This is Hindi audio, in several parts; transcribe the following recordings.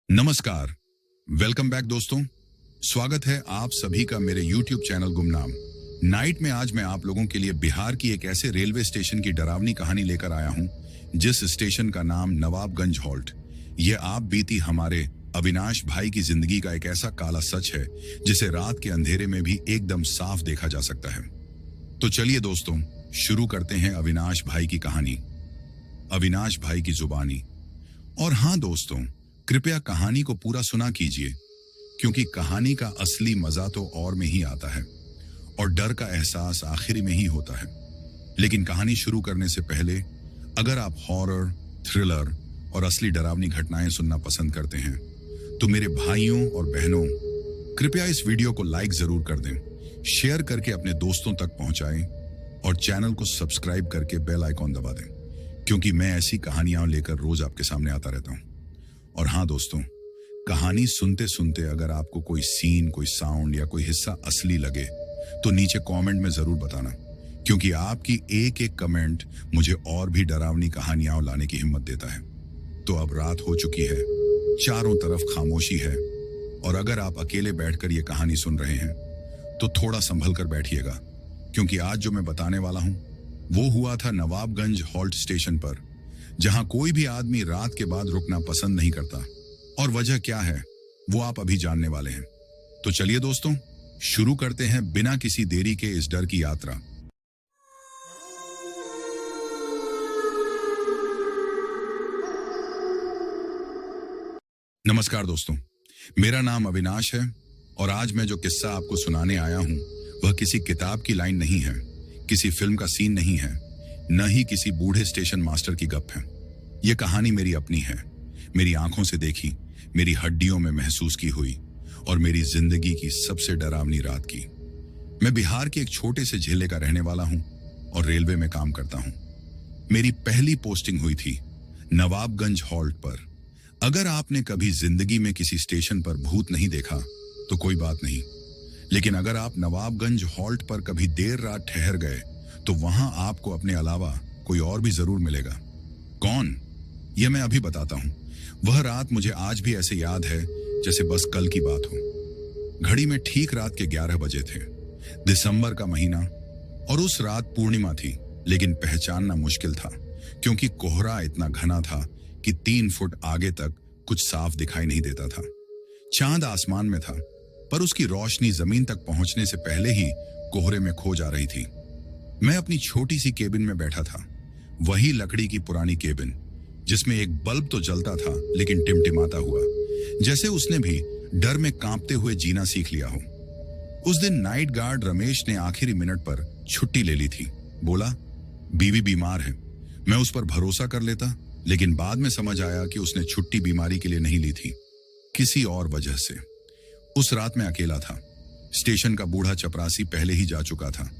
नमस्कार, वेलकम बैक दोस्तों। स्वागत है आप सभी का मेरे YouTube चैनल गुमनाम नाइट में। आज मैं आप लोगों के लिए बिहार की एक ऐसे रेलवे स्टेशन की डरावनी कहानी लेकर आया हूं, जिस स्टेशन का नाम नवाबगंज हॉल्ट। यह आप बीती हमारे अविनाश भाई की जिंदगी का एक ऐसा काला सच है जिसे रात के अंधेरे में भी एकदम साफ देखा जा सकता है। तो चलिए दोस्तों, शुरू करते हैं अविनाश भाई की कहानी, अविनाश भाई की जुबानी। और हाँ दोस्तों, कृपया कहानी को पूरा सुना कीजिए, क्योंकि कहानी का असली मजा तो और में ही आता है और डर का एहसास आखिरी में ही होता है। लेकिन कहानी शुरू करने से पहले अगर आप हॉरर, थ्रिलर और असली डरावनी घटनाएं सुनना पसंद करते हैं तो मेरे भाइयों और बहनों, कृपया इस वीडियो को लाइक जरूर कर दें, शेयर करके अपने दोस्तों तक पहुंचाएं और चैनल को सब्सक्राइब करके बेल आइकॉन दबा दें, क्योंकि मैं ऐसी कहानियां लेकर रोज आपके सामने आता रहता हूं। और हाँ दोस्तों, कहानी सुनते सुनते अगर आपको कोई सीन, कोई साउंड या कोई हिस्सा असली लगे तो नीचे कमेंट में जरूर बताना, क्योंकि आपकी एक एक कमेंट मुझे और भी डरावनी कहानियां लाने की हिम्मत देता है। तो अब रात हो चुकी है, चारों तरफ खामोशी है, और अगर आप अकेले बैठकर ये कहानी सुन रहे हैं तो थोड़ा संभल कर बैठिएगा, क्योंकि आज जो मैं बताने वाला हूं वो हुआ था नवाबगंज हॉल्ट स्टेशन पर, जहां कोई भी आदमी रात के बाद रुकना पसंद नहीं करता। और वजह क्या है वो आप अभी जानने वाले हैं। तो चलिए दोस्तों, शुरू करते हैं बिना किसी देरी के इस डर की यात्रा। नमस्कार दोस्तों, मेरा नाम अविनाश है और आज मैं जो किस्सा आपको सुनाने आया हूं वह किसी किताब की लाइन नहीं है, किसी फिल्म का सीन नहीं है, न ही किसी बूढ़े स्टेशन मास्टर की गप है। यह कहानी मेरी अपनी है, मेरी आंखों से देखी, मेरी हड्डियों में महसूस की हुई और मेरी जिंदगी की सबसे डरावनी रात की। मैं बिहार के एक छोटे से जिले का रहने वाला हूं और रेलवे में काम करता हूं। मेरी पहली पोस्टिंग हुई थी नवाबगंज हॉल्ट पर। अगर आपने कभी जिंदगी में किसी स्टेशन पर भूत नहीं देखा तो कोई बात नहीं, लेकिन अगर आप नवाबगंज हॉल्ट पर कभी देर रात ठहर गए तो वहां आपको अपने अलावा कोई और भी जरूर मिलेगा। कौन, यह मैं अभी बताता हूं। वह रात मुझे आज भी ऐसे याद है जैसे बस कल की बात हो। घड़ी में ठीक रात के 11 बजे थे, दिसंबर का महीना, और उस रात पूर्णिमा थी, लेकिन पहचानना मुश्किल था क्योंकि कोहरा इतना घना था कि 3 फुट आगे तक कुछ साफ दिखाई नहीं देता था। चांद आसमान में था, पर उसकी रोशनी जमीन तक पहुंचने से पहले ही कोहरे में खो जा रही थी। मैं अपनी छोटी सी केबिन में बैठा था, वही लकड़ी की पुरानी केबिन जिसमें एक बल्ब तो जलता था लेकिन टिमटिमाता हुआ, जैसे उसने भी डर में कांपते हुए जीना सीख लिया हो। उस दिन नाइट गार्ड रमेश ने आखिरी मिनट पर छुट्टी ले ली थी। बोला, बीवी बीमार है। मैं उस पर भरोसा कर लेता, लेकिन बाद में समझ आया कि उसने छुट्टी बीमारी के लिए नहीं ली थी, किसी और वजह से। उस रात मैं अकेला था। स्टेशन का बूढ़ा चपरासी पहले ही जा चुका था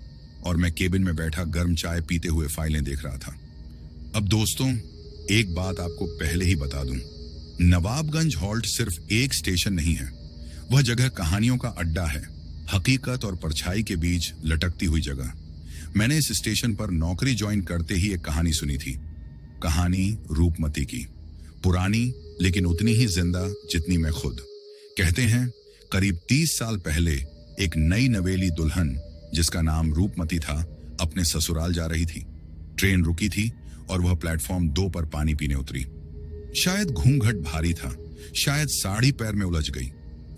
और मैं केबिन में बैठा गर्म चाय पीते हुए फाइलें देख रहा था। अब दोस्तों, एक बात आपको पहले ही बता दूं, नवाबगंज हॉल्ट सिर्फ एक स्टेशन नहीं है, वह जगह कहानियों का अड्डा है, हकीकत और परछाई के बीच लटकती हुई जगह। मैंने इस स्टेशन पर नौकरी ज्वाइन करते ही एक कहानी सुनी थी, कहानी रूपमती की। पुरानी लेकिन उतनी ही जिंदा जितनी मैं खुद। कहते हैं करीब 30 साल पहले एक नई नवेली दुल्हन जिसका नाम रूपमती था अपने ससुराल जा रही थी। ट्रेन रुकी थी और वह प्लेटफॉर्म 2 पर पानी पीने उतरी। शायद घूंघट भारी था, शायद साड़ी पैर में उलझ गई,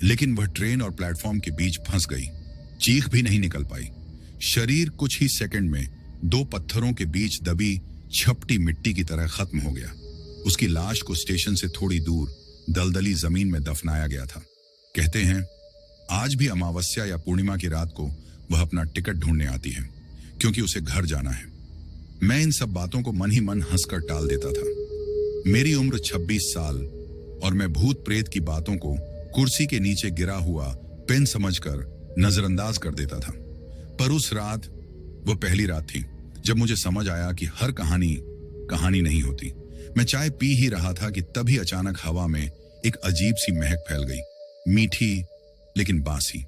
लेकिन वह ट्रेन और प्लेटफॉर्म के बीच फंस गई। चीख भी नहीं निकल पाई। शरीर कुछ ही सेकंड में 2 पत्थरों के बीच दबी छपटी मिट्टी की तरह खत्म हो गया। उसकी लाश को स्टेशन से थोड़ी दूर दलदली जमीन में दफनाया गया था। कहते हैं आज भी अमावस्या या पूर्णिमा की रात को वह अपना टिकट ढूंढने आती है, क्योंकि उसे घर जाना है। मैं इन सब बातों को मन ही मन हंसकर टाल देता था। मेरी उम्र 26 साल और मैं भूत प्रेत की बातों को कुर्सी के नीचे गिरा हुआ पेन समझकर नजरअंदाज कर देता था। पर उस रात, वह पहली रात थी जब मुझे समझ आया कि हर कहानी कहानी नहीं होती। मैं चाय पी ही रहा था कि तभी अचानक हवा में एक अजीब सी महक फैल गई, मीठी लेकिन बासी,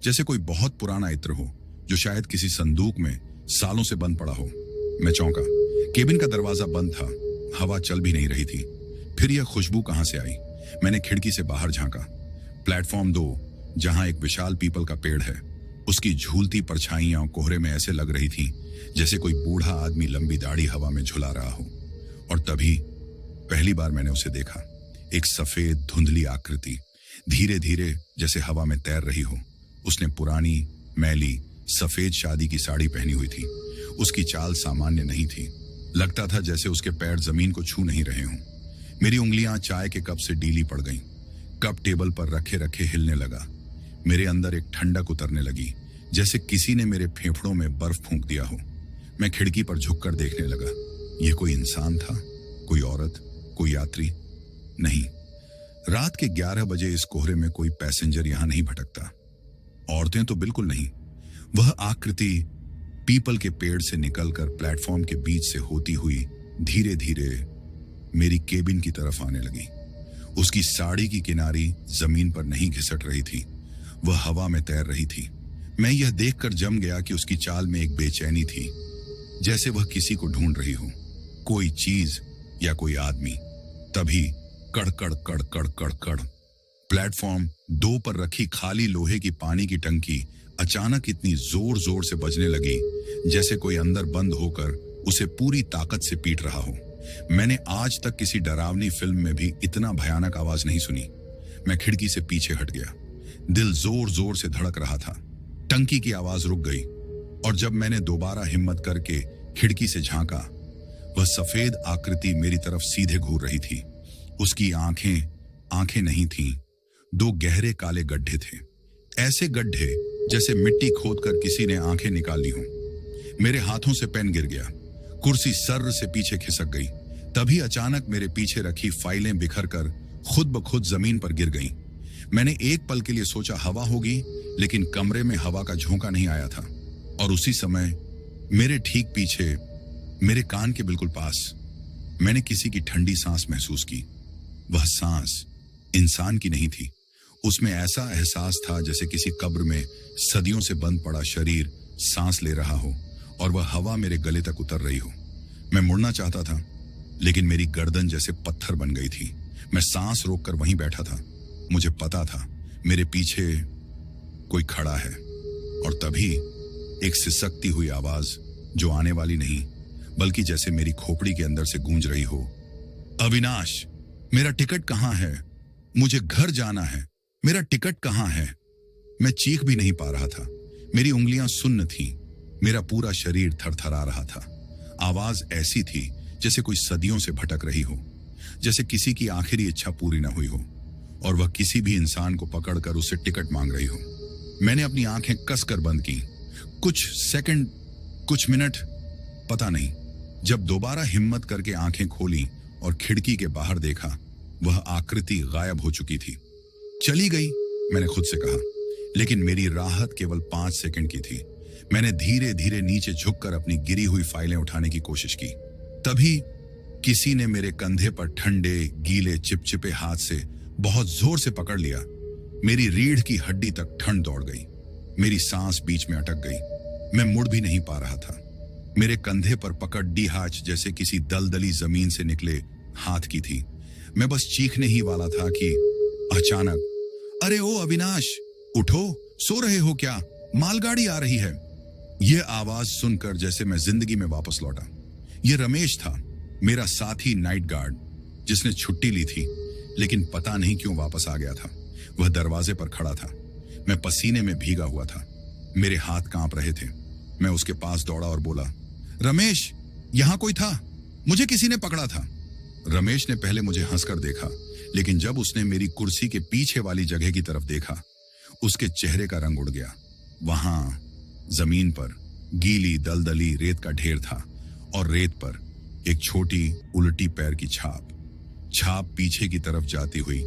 जैसे कोई बहुत पुराना इत्र हो जो शायद किसी संदूक में सालों से बंद पड़ा हो। मैं चौंका। केबिन का दरवाजा बंद था, हवा चल भी नहीं रही थी। फिर यह खुशबू कहां से आई? मैंने खिड़की से बाहर झांका। प्लेटफॉर्म 2, जहां एक विशाल पीपल का पेड़ है, उसकी झूलती परछाइयां कोहरे में ऐसे लग रही थीं जैसे कोई बूढ़ा आदमी लंबी दाढ़ी हवा में झुला रहा हो। और तभी पहली बार मैंने उसे देखा। एक सफेद धुंधली आकृति, धीरे धीरे जैसे हवा में तैर रही हो। उसने पुरानी मैली सफेद शादी की साड़ी पहनी हुई थी। उसकी चाल सामान्य नहीं थी। लगता था जैसे उसके पैर जमीन को छू नहीं रहे हों। मेरी उंगलियां चाय के कप से डीली पड़ गईं। कप टेबल पर रखे रखे हिलने लगा। मेरे अंदर एक ठंडक उतरने लगी, जैसे किसी ने मेरे फेफड़ों में बर्फ फूंक दिया हो। मैं खिड़की पर झुककर देखने लगा। यह कोई इंसान था? कोई औरत? कोई यात्री? नहीं। रात के 11 बजे इस कोहरे में कोई पैसेंजर यहां नहीं भटकता। औरतें तो बिल्कुल नहीं। वह आकृति पीपल के पेड़ से निकलकर प्लेटफॉर्म के बीच से होती हुई धीरे धीरे मेरी केबिन की तरफ आने लगी। उसकी साड़ी की किनारी जमीन पर नहीं घिसट रही थी, वह हवा में तैर रही थी। मैं यह देखकर जम गया कि उसकी चाल में एक बेचैनी थी, जैसे वह किसी को ढूंढ रही हो, कोई चीज या कोई आदमी। तभी कड़कड़ कड़कड़ कड़कड़ प्लेटफॉर्म 2 पर रखी खाली लोहे की पानी की टंकी अचानक इतनी जोर जोर से बजने लगी जैसे कोई अंदर बंद होकर उसे पूरी ताकत से पीट रहा हो। मैंने आज तक किसी डरावनी फिल्म में भी इतना भयानक आवाज नहीं सुनी। मैं खिड़की से पीछे हट गया। दिल जोर जोर से धड़क रहा था। टंकी की आवाज रुक गई और जब मैंने दोबारा हिम्मत करके खिड़की से झांका, वह सफेद आकृति मेरी तरफ सीधे घूर रही थी। उसकी आंखें नहीं थीं, 2 गहरे काले गड्ढे थे, ऐसे गड्ढे जैसे मिट्टी खोदकर किसी ने आंखें निकाल ली हों। मेरे हाथों से पेन गिर गया। कुर्सी सर्र से पीछे खिसक गई। तभी अचानक मेरे पीछे रखी फाइलें बिखर कर खुद ब खुद जमीन पर गिर गईं। मैंने एक पल के लिए सोचा हवा होगी, लेकिन कमरे में हवा का झोंका नहीं आया था। और उसी समय मेरे ठीक पीछे, मेरे कान के बिल्कुल पास, मैंने किसी की ठंडी सांस महसूस की। वह सांस इंसान की नहीं थी। उसमें ऐसा एहसास था जैसे किसी कब्र में सदियों से बंद पड़ा शरीर सांस ले रहा हो और वह हवा मेरे गले तक उतर रही हो। मैं मुड़ना चाहता था, लेकिन मेरी गर्दन जैसे पत्थर बन गई थी। मैं सांस रोककर वहीं बैठा था। मुझे पता था मेरे पीछे कोई खड़ा है। और तभी एक सिसकती हुई आवाज, जो आने वाली नहीं बल्कि जैसे मेरी खोपड़ी के अंदर से गूंज रही हो, अविनाश, मेरा टिकट कहाँ है? मुझे घर जाना है, मेरा टिकट कहाँ है? मैं चीख भी नहीं पा रहा था। मेरी उंगलियां सुन्न थीं। मेरा पूरा शरीर थरथरा रहा था। आवाज ऐसी थी जैसे कोई सदियों से भटक रही हो, जैसे किसी की आखिरी इच्छा पूरी न हुई हो और वह किसी भी इंसान को पकड़कर उससे टिकट मांग रही हो। मैंने अपनी आंखें कसकर बंद की। कुछ सेकंड, कुछ मिनट, पता नहीं। जब दोबारा हिम्मत करके आंखें खोली और खिड़की के बाहर देखा, वह आकृति गायब हो चुकी थी। चली गई, मैंने खुद से कहा, लेकिन मेरी राहत केवल 5 सेकंड की थी। मैंने धीरे धीरे नीचे झुककर अपनी गिरी हुई फाइलें उठाने की कोशिश की। तभी किसी ने मेरे कंधे पर ठंडे, गीले, चिपचिपे हाथ से बहुत जोर से पकड़ लिया। मेरी रीढ़ की हड्डी तक ठंड दौड़ गई। मेरी सांस बीच में अटक गई। मैं मुड़ भी नहीं पा रहा था। मेरे कंधे पर पकड़ डीहाच जैसे किसी दलदली जमीन से निकले हाथ की थी। मैं बस चीखने ही वाला था कि अचानक, अरे ओ अविनाश, उठो, सो रहे हो क्या? मालगाड़ी आ रही है। यह आवाज सुनकर जैसे मैं जिंदगी में वापस लौटा। यह रमेश था, मेरा साथी नाइट गार्ड, जिसने छुट्टी ली थी, लेकिन पता नहीं क्यों वापस आ गया था। वह दरवाजे पर खड़ा था। मैं पसीने में भीगा हुआ था। मेरे हाथ कांप रहे थे। मैं उसके पास दौड़ा और बोला, रमेश, यहां कोई था? मुझे किसी ने पकड़ा था। रमेश ने पहले मुझे हंसकर देखा, लेकिन जब उसने मेरी कुर्सी के पीछे वाली जगह की तरफ देखा, उसके चेहरे का रंग उड़ गया। वहां जमीन पर गीली दलदली रेत का ढेर था और रेत पर एक छोटी उल्टी पैर की छाप पीछे की तरफ जाती हुई,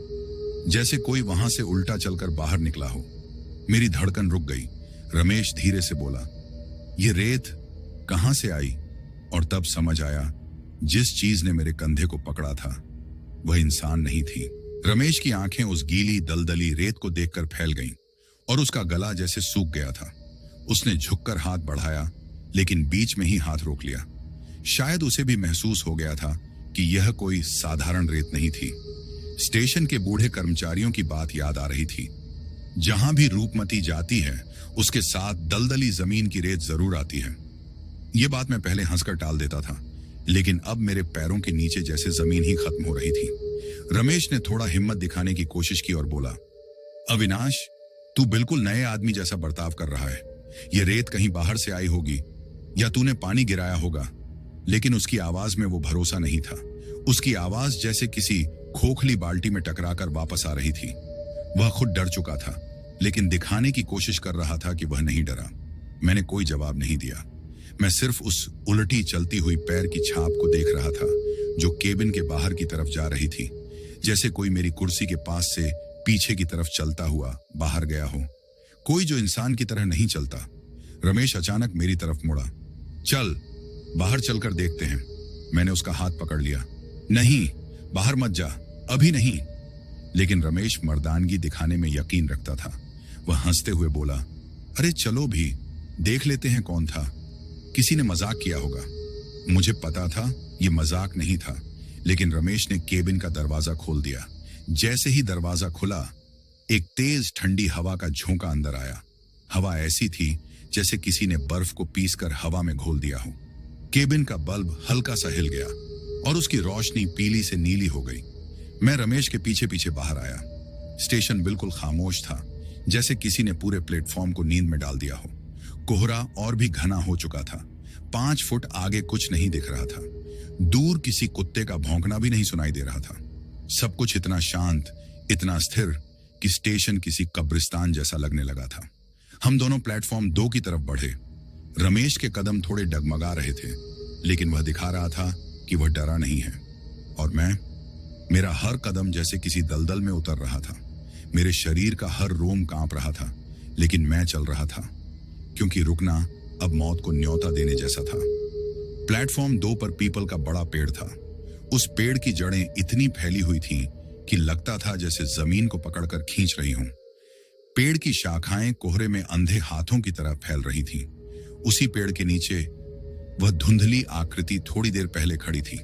जैसे कोई वहां से उल्टा चलकर बाहर निकला हो। मेरी धड़कन रुक गई। रमेश धीरे से बोला, ये रेत कहां से आई? और तब समझ आया, जिस चीज ने मेरे कंधे को पकड़ा था वह इंसान नहीं थी। रमेश की आंखें उस गीली दलदली रेत को देखकर फैल गईं और उसका गला जैसे सूख गया था। उसने झुककर हाथ बढ़ाया, लेकिन बीच में ही हाथ रोक लिया। शायद उसे भी महसूस हो गया था कि यह कोई साधारण रेत नहीं थी। स्टेशन के बूढ़े कर्मचारियों की बात याद आ रही थी। जहां भी रूपमती जाती है उसके साथ दलदली जमीन की रेत जरूर आती है। यह बात मैं पहले हंसकर टाल देता था, लेकिन अब मेरे पैरों के नीचे जैसे जमीन ही खत्म हो रही थी। रमेश ने थोड़ा हिम्मत दिखाने की कोशिश की और बोला, अविनाश, तू बिल्कुल नए आदमी जैसा बर्ताव कर रहा है। यह रेत कहीं बाहर से आई होगी या तूने पानी गिराया होगा। लेकिन उसकी आवाज में वो भरोसा नहीं था। उसकी आवाज जैसे किसी खोखली बाल्टी में टकराकर वापस आ रही थी। वह खुद डर चुका था, लेकिन दिखाने की कोशिश कर रहा था कि वह नहीं डरा। मैंने कोई जवाब नहीं दिया। मैं सिर्फ उस उल्टी चलती हुई पैर की छाप को देख रहा था जो केबिन के बाहर की तरफ जा रही थी, जैसे कोई मेरी कुर्सी के पास से पीछे की तरफ चलता हुआ बाहर गया हो, कोई जो इंसान की तरह नहीं चलता। रमेश अचानक मेरी तरफ मुड़ा। चल, बाहर चलकर देखते हैं। मैंने उसका हाथ पकड़ लिया। नहीं, बाहर मत जा, अभी नहीं। लेकिन रमेश मर्दानगी दिखाने में यकीन रखता था। वह हंसते हुए बोला, अरे चलो भी, देख लेते हैं कौन था। किसी ने मजाक किया होगा। मुझे पता था यह मजाक नहीं था, लेकिन रमेश ने केबिन का दरवाजा खोल दिया। जैसे ही दरवाजा खुला, एक तेज ठंडी हवा का झोंका अंदर आया। हवा ऐसी थी जैसे किसी ने बर्फ को पीसकर हवा में घोल दिया हो। केबिन का बल्ब हल्का सा हिल गया और उसकी रोशनी पीली से नीली हो गई। मैं रमेश के पीछे पीछे बाहर आया। स्टेशन बिल्कुल खामोश था, जैसे किसी ने पूरे प्लेटफॉर्म को नींद में डाल दिया हो। कोहरा और भी घना हो चुका था। 5 फुट आगे कुछ नहीं दिख रहा था। दूर किसी कुत्ते का भौंकना भी नहीं सुनाई दे रहा था। सब कुछ इतना शांत, इतना स्थिर कि स्टेशन किसी कब्रिस्तान जैसा लगने लगा था। हम दोनों प्लेटफॉर्म 2 की तरफ बढ़े। रमेश के कदम थोड़े डगमगा रहे थे, लेकिन वह दिखा रहा था कि वह डरा नहीं है। और मेरा हर कदम जैसे किसी दलदल में उतर रहा था। मेरे शरीर का हर रोम कांप रहा था, लेकिन मैं चल रहा था, क्योंकि रुकना अब मौत को न्योता देने जैसा था। प्लेटफॉर्म 2 पर पीपल का बड़ा पेड़ था। उस पेड़ की जड़ें इतनी फैली हुई थीं कि लगता था जैसे जमीन को पकड़कर खींच रही हों। पेड़ की शाखाएं कोहरे में अंधे हाथों की तरह फैल रही थीं। उसी पेड़ के नीचे वह धुंधली आकृति थोड़ी देर पहले खड़ी थी।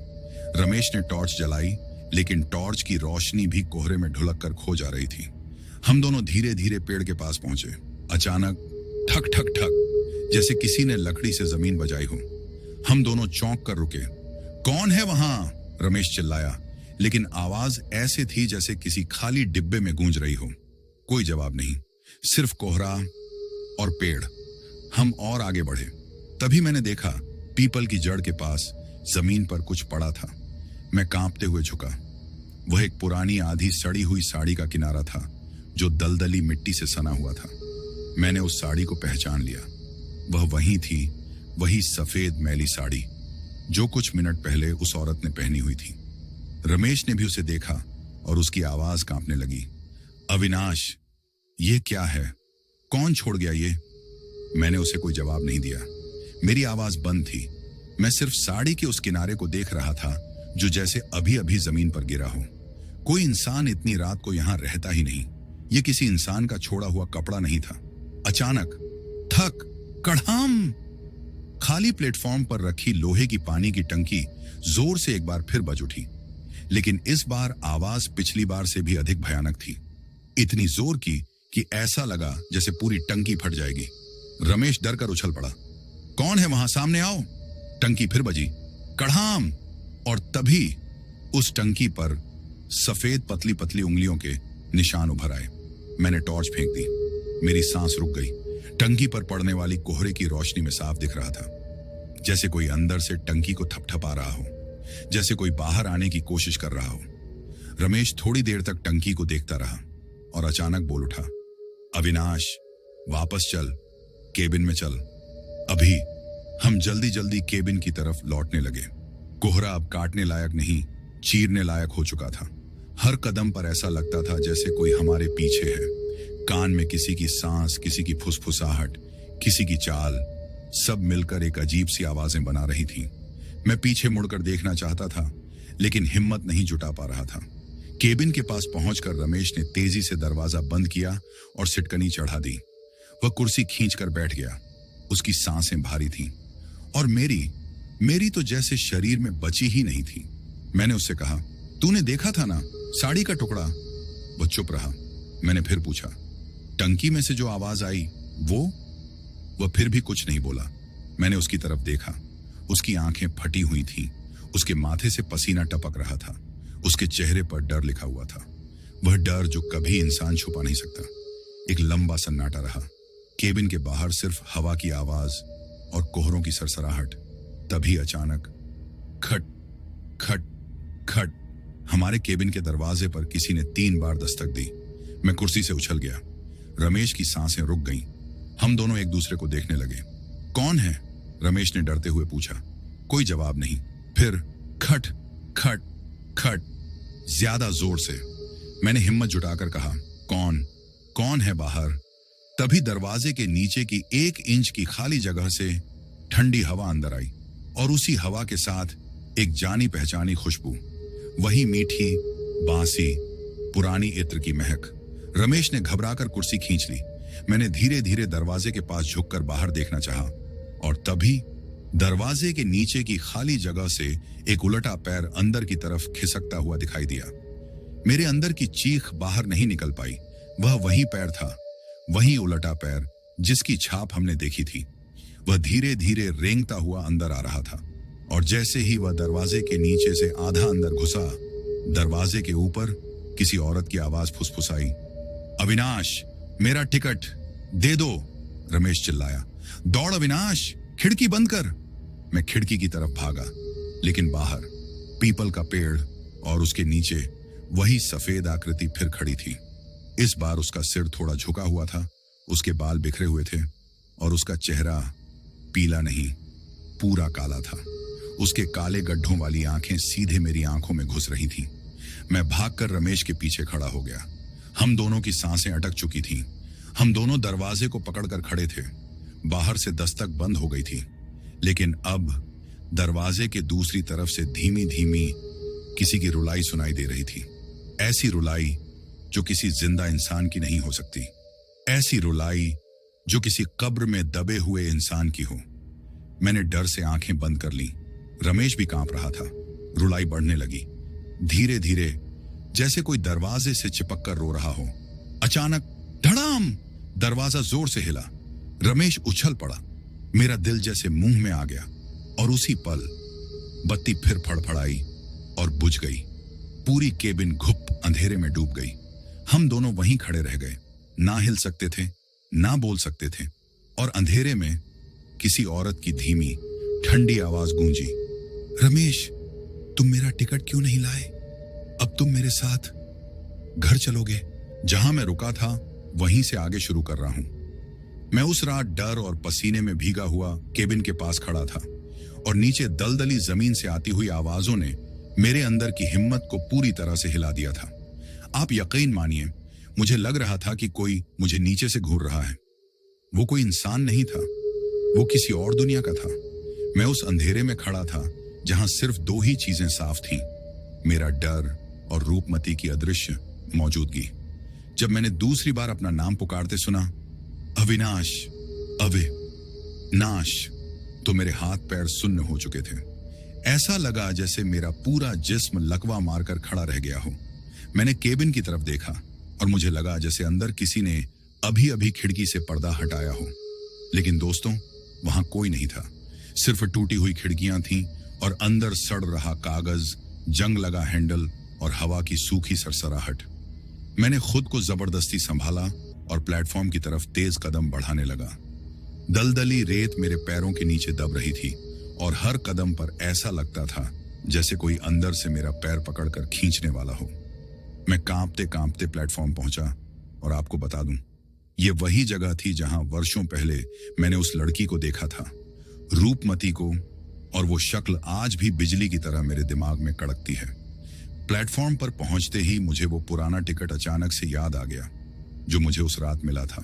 रमेश ने टॉर्च जलाई, लेकिन टॉर्च की रोशनी भी कोहरे में ढुलक कर खो जा रही थी। हम दोनों धीरे धीरे पेड़ के पास पहुंचे। अचानक ठक ठक ठक, जैसे किसी ने लकड़ी से जमीन बजाई हो। हम दोनों चौंक कर रुके। कौन है वहां? रमेश चिल्लाया, लेकिन आवाज ऐसे थी जैसे किसी खाली डिब्बे में गूंज रही हो। कोई जवाब नहीं, सिर्फ कोहरा और पेड़। हम और आगे बढ़े। तभी मैंने देखा पीपल की जड़ के पास जमीन पर कुछ पड़ा था। मैं कांपते हुए झुका। वह एक पुरानी आधी सड़ी हुई साड़ी का किनारा था जो दलदली मिट्टी से सना हुआ था। मैंने उस साड़ी को पहचान लिया। वह वही थी, वही सफेद मैली साड़ी जो कुछ मिनट पहले उस औरत ने पहनी हुई थी। रमेश ने भी उसे देखा और उसकी आवाज कांपने लगी। अविनाश, ये क्या है? कौन छोड़ गया ये? मैंने उसे कोई जवाब नहीं दिया। मेरी आवाज बंद थी। मैं सिर्फ साड़ी के उस किनारे को देख रहा था जो जैसे अभी अभी जमीन पर गिरा हो। कोई इंसान इतनी रात को यहां रहता ही नहीं। ये किसी इंसान का छोड़ा हुआ कपड़ा नहीं था। अचानक थक कड़ाम, खाली प्लेटफॉर्म पर रखी लोहे की पानी की टंकी जोर से एक बार फिर बज उठी, लेकिन इस बार आवाज पिछली बार से भी अधिक भयानक थी। इतनी जोर की कि ऐसा लगा जैसे पूरी टंकी फट जाएगी। रमेश डर कर उछल पड़ा। कौन है वहां? सामने आओ। टंकी फिर बजी, कड़ाम, और तभी उस टंकी पर सफेद पतली पतली उंगलियों के निशान उभर आए। मैंने टॉर्च फेंक दी। मेरी सांस रुक गई। टंकी पर पड़ने वाली कोहरे की रोशनी में साफ दिख रहा था, जैसे कोई अंदर से टंकी को थपथपा रहा हो, जैसे कोई बाहर आने की कोशिश कर रहा हो। रमेश थोड़ी देर तक टंकी को देखता रहा और अचानक बोल उठा, अविनाश, वापस चल, केबिन में चल, अभी। हम जल्दी जल्दी केबिन की तरफ लौटने लगे। कोहरा अब काटने लायक नहीं, चीरने लायक हो चुका था। हर कदम पर ऐसा लगता था जैसे कोई हमारे पीछे है। कान में किसी की सांस, किसी की फुसफुसाहट, किसी की चाल, सब मिलकर एक अजीब सी आवाजें बना रही थीं। मैं पीछे मुड़कर देखना चाहता था, लेकिन हिम्मत नहीं जुटा पा रहा था। केबिन के पास पहुंचकर रमेश ने तेजी से दरवाजा बंद किया और सिटकनी चढ़ा दी। वह कुर्सी खींचकर बैठ गया। उसकी सांसें भारी थीं और मेरी तो जैसे शरीर में बची ही नहीं थी। मैंने उससे कहा, तूने देखा था ना, साड़ी का टुकड़ा। वो चुप रहा। मैंने फिर पूछा, टंकी में से जो आवाज आई वो? वह फिर भी कुछ नहीं बोला। मैंने उसकी तरफ देखा। उसकी आंखें फटी हुई थीं। उसके माथे से पसीना टपक रहा था। उसके चेहरे पर डर लिखा हुआ था, वह डर जो कभी इंसान छुपा नहीं सकता। एक लंबा सन्नाटा रहा। केबिन के बाहर सिर्फ हवा की आवाज और कोहरों की सरसराहट। तभी अचानक खट खट खट, हमारे केबिन के दरवाजे पर किसी ने 3 बार दस्तक दी। मैं कुर्सी से उछल गया। रमेश की सांसें रुक गईं। हम दोनों एक दूसरे को देखने लगे। कौन है? रमेश ने डरते हुए पूछा। कोई जवाब नहीं। फिर खट खट खट, ज्यादा जोर से। मैंने हिम्मत जुटाकर कहा, कौन है बाहर? तभी दरवाजे के नीचे की 1 इंच की खाली जगह से ठंडी हवा अंदर आई और उसी हवा के साथ एक जानी पहचानी खुशबू, वही मीठी बांसी पुरानी इत्र की महक। रमेश ने घबराकर कुर्सी खींच ली। मैंने धीरे धीरे दरवाजे के पास झुककर बाहर देखना चाहा और तभी दरवाजे के नीचे की खाली जगह से एक उलटा पैर अंदर की तरफ खिसकता हुआ दिखाई दिया। मेरे अंदर की चीख बाहर नहीं निकल पाई। वह वही पैर था, वही उलटा पैर जिसकी छाप हमने देखी थी। वह धीरे धीरे रेंगता हुआ अंदर आ रहा था और जैसे ही वह दरवाजे के नीचे से आधा अंदर घुसा, दरवाजे के ऊपर किसी औरत की आवाज फुसफुसाई, अविनाश, मेरा टिकट दे दो। रमेश चिल्लाया, दौड़ अविनाश, खिड़की बंद कर। मैं खिड़की की तरफ भागा, लेकिन बाहर पीपल का पेड़ और उसके नीचे वही सफेद आकृति फिर खड़ी थी। इस बार उसका सिर थोड़ा झुका हुआ था, उसके बाल बिखरे हुए थे और उसका चेहरा पीला नहीं, पूरा काला था। उसके काले गड्ढों वाली आंखें सीधे मेरी आंखों में घुस रही थीं। मैं भागकर रमेश के पीछे खड़ा हो गया। हम दोनों की सांसें अटक चुकी थीं। हम दोनों दरवाजे को पकड़कर खड़े थे। बाहर से दस्तक बंद हो गई थी, लेकिन अब दरवाजे के दूसरी तरफ से धीमी धीमी किसी की रुलाई सुनाई दे रही थी। ऐसी रुलाई जो किसी जिंदा इंसान की नहीं हो सकती, ऐसी रुलाई जो किसी कब्र में दबे हुए इंसान की हो। मैंने डर से आंखें बंद कर ली। रमेश भी कांप रहा था। रुलाई बढ़ने लगी, धीरे धीरे, जैसे कोई दरवाजे से चिपक कर रो रहा हो। अचानक धड़ाम, दरवाजा जोर से हिला। रमेश उछल पड़ा। मेरा दिल जैसे मुंह में आ गया और उसी पल बत्ती फिर फड़फड़ाई और बुझ गई। पूरी केबिन घुप अंधेरे में डूब गई। हम दोनों वहीं खड़े रह गए, ना हिल सकते थे, ना बोल सकते थे। और अंधेरे में किसी औरत की धीमी ठंडी आवाज गूंजी, रमेश, तुम मेरा टिकट क्यों नहीं लाए? अब तुम मेरे साथ घर चलोगे? जहां मैं रुका था वहीं से आगे शुरू कर रहा हूं। मैं उस रात डर और पसीने में भीगा हुआ केबिन के पास खड़ा था और नीचे दलदली जमीन से आती हुई आवाजों ने मेरे अंदर की हिम्मत को पूरी तरह से हिला दिया था। आप यकीन मानिए, मुझे लग रहा था कि कोई मुझे नीचे से घूर रहा है। वो कोई इंसान नहीं था, वो किसी और दुनिया का था। मैं उस अंधेरे में खड़ा था जहां सिर्फ 2 ही चीजें साफ थीं, मेरा डर और रूपमती की अदृश्य मौजूदगी। जब मैंने दूसरी बार अपना नाम पुकारते सुना, अविनाश, अविनाश, तो मेरे हाथ पैर सुन्न हो चुके थे। ऐसा लगा जैसे मेरा पूरा जिस्म लकवा मारकर खड़ा रह गया हो। मैंने केबिन की तरफ देखा और मुझे लगा जैसे अंदर किसी ने अभी अभी खिड़की से पर्दा हटाया हो। लेकिन दोस्तों, वहां कोई नहीं था। सिर्फ टूटी हुई खिड़कियां थीं और अंदर सड़ रहा कागज, जंग लगा हैंडल और हवा की सूखी सरसराहट। मैंने खुद को जबरदस्ती संभाला और प्लेटफॉर्म की तरफ तेज कदम बढ़ाने लगा। दलदली रेत मेरे पैरों के नीचे दब रही थी और हर कदम पर ऐसा लगता था जैसे कोई अंदर से मेरा पैर पकड़कर खींचने वाला हो। मैं कांपते कांपते प्लेटफॉर्म पहुंचा और आपको बता दूं, ये वही जगह थी जहां वर्षों पहले मैंने उस लड़की को देखा था, रूपमती को, और वो शक्ल आज भी बिजली की तरह मेरे दिमाग में कड़कती है। प्लेटफॉर्म पर पहुंचते ही मुझे वो पुराना टिकट अचानक से याद आ गया जो मुझे उस रात मिला था।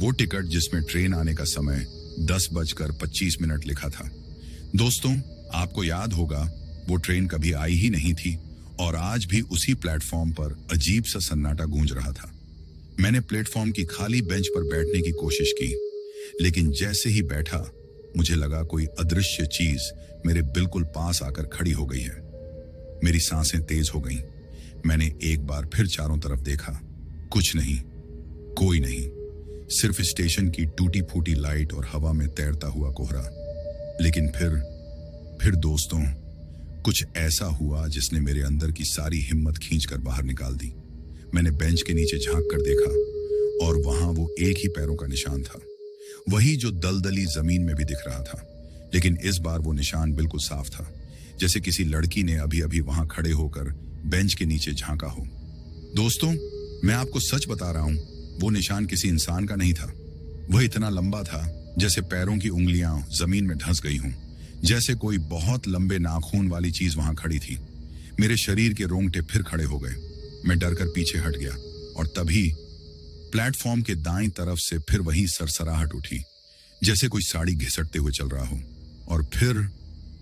वो टिकट जिसमें ट्रेन आने का समय 10:25 लिखा था। दोस्तों, आपको याद होगा वो ट्रेन कभी आई ही नहीं थी और आज भी उसी प्लेटफॉर्म पर अजीब सा सन्नाटा गूंज रहा था। मैंने प्लेटफॉर्म की खाली बेंच पर बैठने की कोशिश की, लेकिन जैसे ही बैठा मुझे लगा कोई अदृश्य चीज मेरे बिल्कुल पास आकर खड़ी हो गई है। मेरी सांसें तेज हो गईं। मैंने एक बार फिर चारों तरफ देखा। कुछ नहीं, कोई नहीं, सिर्फ स्टेशन की टूटी फूटी लाइट और हवा में तैरता हुआ कोहरा। लेकिन फिर दोस्तों, कुछ ऐसा हुआ जिसने मेरे अंदर की सारी हिम्मत खींचकर बाहर निकाल दी। मैंने बेंच के नीचे झांक कर देखा और वहां वो एक ही पैरों का निशान था, वही जो दलदली जमीन में भी दिख रहा था। लेकिन इस बार वो निशान बिल्कुल साफ था, जैसे किसी लड़की ने अभी अभी वहां खड़े होकर बेंच के नीचे झांका हो। दोस्तों, मैं आपको सच बता रहा हूं, वो निशान किसी इंसान का नहीं था। वह इतना लंबा था जैसे पैरों की उंगलियां जमीन में धंस गई हों, जैसे कोई बहुत लंबे नाखून वाली चीज वहां खड़ी थी। मेरे शरीर के रोंगटे फिर खड़े हो गए। मैं डरकर पीछे हट गया और तभी प्लेटफॉर्म के दाईं तरफ से फिर वही सरसराहट उठी, जैसे कोई साड़ी घिसटते हुए चल रहा हो। और फिर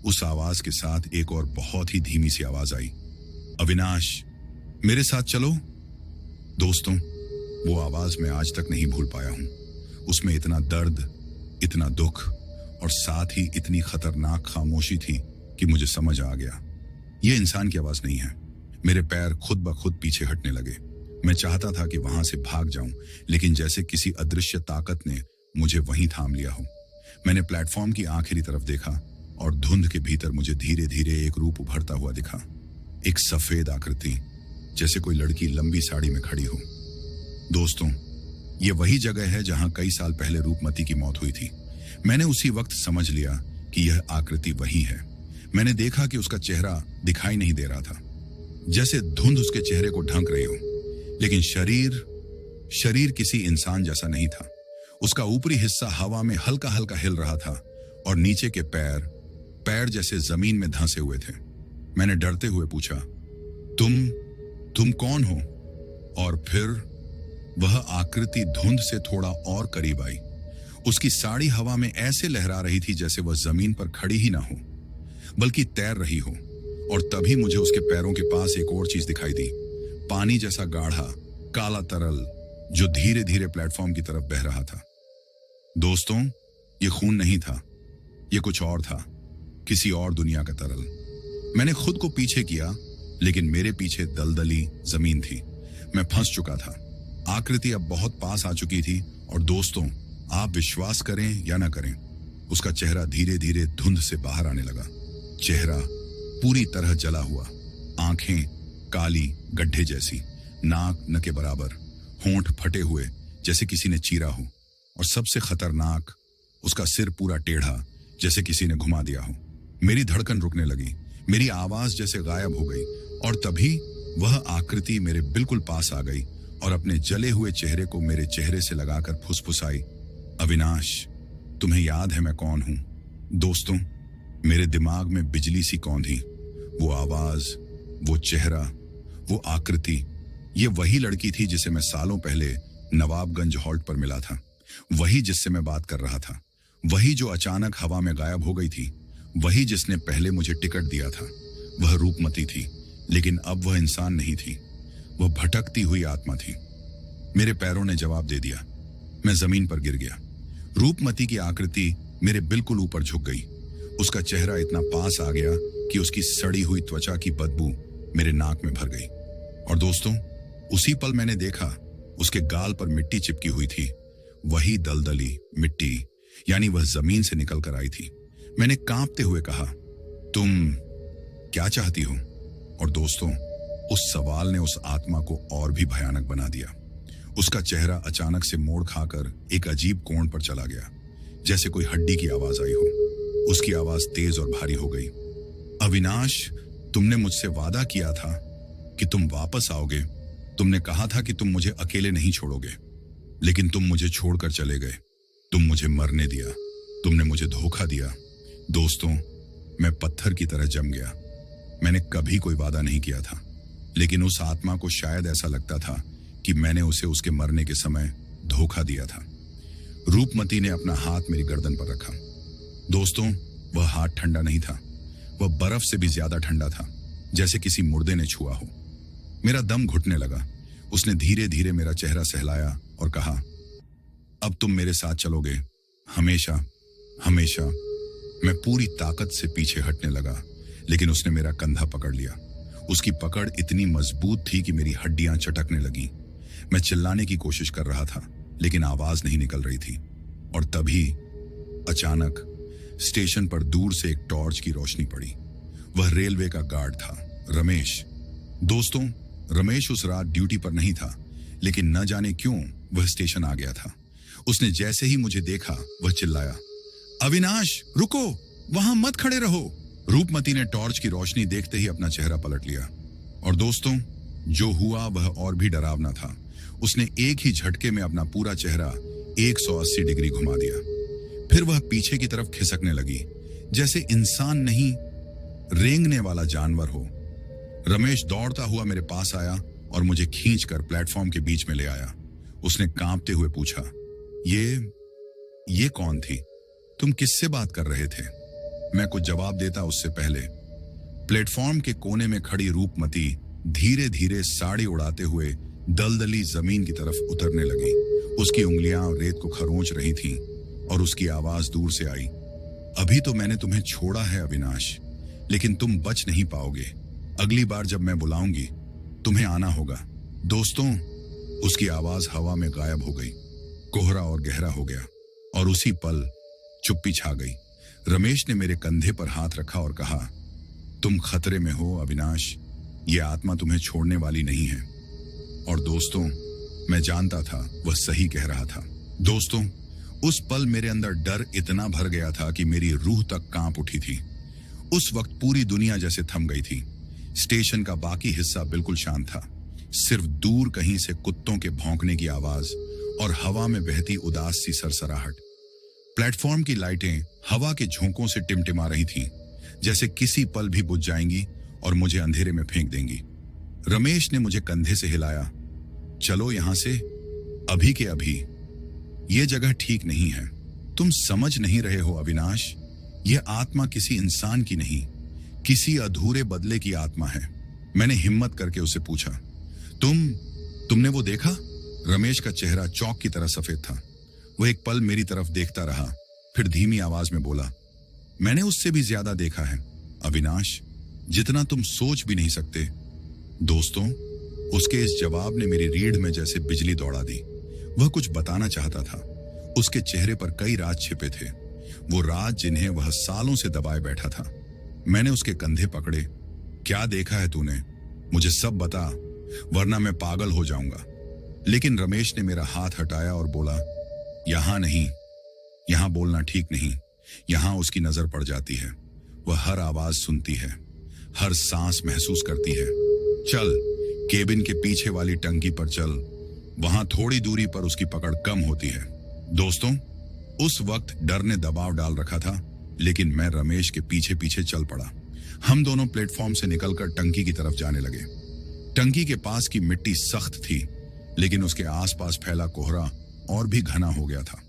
उस आवाज के साथ एक और बहुत ही धीमी सी आवाज आई, अविनाश, मेरे साथ चलो। दोस्तों, वो आवाज मैं आज तक नहीं भूल पाया हूं। उसमें इतना दर्द, इतना दुख और साथ ही इतनी खतरनाक खामोशी थी कि मुझे समझ आ गया, यह इंसान की आवाज नहीं है। मेरे पैर खुद ब खुद पीछे हटने लगे। मैं चाहता था कि वहां से भाग जाऊं, लेकिन जैसे किसी अदृश्य ताकत ने मुझे वहीं थाम लिया हो। मैंने प्लेटफॉर्म की आखिरी तरफ देखा और धुंध के भीतर मुझे धीरे धीरे एक रूप उभरता हुआ दिखा। एक सफेद आकृति, जैसे कोई लड़की लंबी साड़ी में खड़ी हो। दोस्तों, ये वही जगह है जहां कई साल पहले रूपमती की मौत हुई थी। मैंने उसी वक्त समझ लिया कि यह आकृति वही है। मैंने देखा कि उसका चेहरा दिखाई नहीं दे रहा था, जैसे धुंध उसके चेहरे को ढक रही हो, लेकिन शरीर किसी इंसान जैसा नहीं था। उसका ऊपरी हिस्सा हवा में हल्का हल्का हिल रहा था और नीचे के पैर जैसे जमीन में धंसे हुए थे। मैंने डरते हुए पूछा, तुम कौन हो? और फिर वह आकृति धुंध से थोड़ा और करीब आई। उसकी साड़ी हवा में ऐसे लहरा रही थी जैसे वह जमीन पर खड़ी ही ना हो, बल्कि तैर रही हो। और तभी मुझे उसके पैरों के पास एक और चीज दिखाई दी, पानी जैसा गाढ़ा काला तरल जो धीरे धीरे प्लेटफॉर्म की तरफ बह रहा था। दोस्तों, ये खून नहीं था, ये कुछ और था, किसी और दुनिया का तरल। मैंने खुद को पीछे किया, लेकिन मेरे पीछे दलदली जमीन थी। मैं फंस चुका था। आकृति अब बहुत पास आ चुकी थी और दोस्तों, आप विश्वास करें या ना करें, उसका चेहरा धीरे धीरे धुंध से बाहर आने लगा। चेहरा पूरी तरह जला हुआ, आंखें काली गड्ढे जैसी, नाक न के बराबर, होंठ फटे हुए जैसे किसी ने चीरा हो, और सबसे खतरनाक, उसका सिर पूरा टेढ़ा जैसे किसी ने घुमा दिया हो। मेरी धड़कन रुकने लगी, मेरी आवाज जैसे गायब हो गई और तभी वह आकृति मेरे बिल्कुल पास आ गई और अपने जले हुए चेहरे को मेरे चेहरे से लगाकर फुसफुसाई, अविनाश, तुम्हें याद है मैं कौन हूं? दोस्तों, मेरे दिमाग में बिजली सी कौंधी। वो आवाज, वो चेहरा, वो आकृति, ये वही लड़की थी जिसे मैं सालों पहले नवाबगंज हॉल्ट पर मिला था, वही जिससे मैं बात कर रहा था, वही जो अचानक हवा में गायब हो गई थी, वही जिसने पहले मुझे टिकट दिया था। वह रूपमती थी, लेकिन अब वह इंसान नहीं थी, वह भटकती हुई आत्मा थी। मेरे पैरों ने जवाब दे दिया। मैं जमीन पर गिर गया। रूपमती की आकृति मेरे बिल्कुल ऊपर झुक गई। उसका चेहरा इतना पास आ गया कि उसकी सड़ी हुई त्वचा की बदबू मेरे नाक में भर गई। और दोस्तों, उसी पल मैंने देखा, उसके गाल पर मिट्टी चिपकी हुई थी, वही दलदली मिट्टी, यानी वह जमीन से निकल कर आई थी। मैंने कांपते हुए कहा, तुम क्या चाहती हो? और दोस्तों, उस सवाल ने उस आत्मा को और भी भयानक बना दिया। उसका चेहरा अचानक से मोड़ खाकर एक अजीब कोण पर चला गया, जैसे कोई हड्डी की आवाज आई हो। उसकी आवाज तेज और भारी हो गई, अविनाश, तुमने मुझसे वादा किया था कि तुम वापस आओगे। तुमने कहा था कि तुम मुझे अकेले नहीं छोड़ोगे, लेकिन तुम मुझे छोड़कर चले गए। तुम मुझे मरने दिया, तुमने मुझे धोखा दिया। दोस्तों, मैं पत्थर की तरह जम गया। मैंने कभी कोई वादा नहीं किया था, लेकिन उस आत्मा को शायद ऐसा लगता था कि मैंने उसे उसके मरने के समय धोखा दिया था। रूपमती ने अपना हाथ मेरी गर्दन पर रखा। दोस्तों, वह हाथ ठंडा नहीं था, वह बर्फ से भी ज्यादा ठंडा था, जैसे किसी मुर्दे ने छुआ हो। मेरा दम घुटने लगा। उसने धीरे धीरे मेरा चेहरा सहलाया और कहा, अब तुम मेरे साथ चलोगे, हमेशा हमेशा। मैं पूरी ताकत से पीछे हटने लगा, लेकिन उसने मेरा कंधा पकड़ लिया। उसकी पकड़ इतनी मजबूत थी कि मेरी हड्डियां चटकने लगी। मैं चिल्लाने की कोशिश कर रहा था, लेकिन आवाज नहीं निकल रही थी। और तभी अचानक स्टेशन पर दूर से एक टॉर्च की रोशनी पड़ी। वह रेलवे का गार्ड था, रमेश। दोस्तों, रमेश उस रात ड्यूटी पर नहीं था, लेकिन न जाने क्यों वह स्टेशन आ गया था। उसने जैसे ही मुझे देखा, वह चिल्लाया, अविनाश रुको, वहां मत खड़े रहो। रूपमती ने टॉर्च की रोशनी देखते ही अपना चेहरा पलट लिया। और दोस्तों, जो हुआ वह और भी डरावना था। उसने एक ही झटके में अपना पूरा चेहरा 180 डिग्री घुमा दिया। फिर वह पीछे की तरफ खिसकने लगी, जैसे इंसान नहीं, रेंगने वाला जानवर हो। रमेश दौड़ता हुआ मेरे पास आया और मुझे खींचकर प्लेटफॉर्म के बीच में ले आया। उसने कांपते हुए पूछा, ये कौन थी? तुम किससे बात कर रहे थे? मैं कुछ जवाब देता उससे पहले प्लेटफॉर्म के कोने में खड़ी रूपमती धीरे धीरे साड़ी उड़ाते हुए दलदली जमीन की तरफ उतरने लगी। उसकी उंगलियां रेत को खरोंच रही थीं और उसकी आवाज दूर से आई, अभी तो मैंने तुम्हें छोड़ा है अविनाश, लेकिन तुम बच नहीं पाओगे। अगली बार जब मैं बुलाऊंगी तुम्हें आना होगा। दोस्तों, उसकी आवाज हवा में गायब हो गई। कोहरा और गहरा हो गया और उसी पल चुप्पी छा गई। रमेश ने मेरे कंधे पर हाथ रखा और कहा, तुम खतरे में हो अविनाश, ये आत्मा तुम्हें छोड़ने वाली नहीं है। और दोस्तों, मैं जानता था वह सही कह रहा था। दोस्तों, उस पल मेरे अंदर डर इतना भर गया था कि मेरी रूह तक कांप उठी थी। उस वक्त पूरी दुनिया जैसे थम गई थी। स्टेशन का बाकी हिस्सा बिल्कुल शांत था। सिर्फ दूर कहीं से कुत्तों के भौंकने की आवाज और हवा में बहती उदास सी सरसराहट। प्लेटफॉर्म की लाइटें हवा के झोंकों से टिमटिमा रही थीं, जैसे किसी पल भी बुझ जाएंगी और मुझे अंधेरे में फेंक देंगी। रमेश ने मुझे कंधे से हिलाया, चलो यहां से, अभी के अभी। यह जगह ठीक नहीं है। तुम समझ नहीं रहे हो अविनाश, यह आत्मा किसी इंसान की नहीं, किसी अधूरे बदले की आत्मा है। मैंने हिम्मत करके उससे पूछा, तुमने वो देखा? रमेश का चेहरा चौक की तरह सफेद था। वो एक पल मेरी तरफ देखता रहा, फिर धीमी आवाज में बोला, मैंने उससे भी ज्यादा देखा है अविनाश, जितना तुम सोच भी नहीं सकते। दोस्तों, उसके इस जवाब ने मेरी रीढ़ में जैसे बिजली दौड़ा दी। वह कुछ बताना चाहता था। उसके चेहरे पर कई राज छिपे थे, वो राज जिन्हें वह सालों से दबाए बैठा था। मैंने उसके कंधे पकड़े, क्या देखा है तूने? मुझे सब बता, वरना मैं पागल हो जाऊंगा। लेकिन रमेश ने मेरा हाथ हटाया और बोला, यहां नहीं, यहां बोलना ठीक नहीं। यहां उसकी नजर पड़ जाती है। वह हर आवाज सुनती है, हर सांस महसूस करती है। चल, केबिन के पीछे वाली टंकी पर चल, वहां थोड़ी दूरी पर उसकी पकड़ कम होती है। दोस्तों, उस वक्त डर ने दबाव डाल रखा था, लेकिन मैं रमेश के पीछे पीछे चल पड़ा। हम दोनों प्लेटफॉर्म से निकलकर टंकी की तरफ जाने लगे। टंकी के पास की मिट्टी सख्त थी, लेकिन उसके आसपास फैला कोहरा और भी घना हो गया था,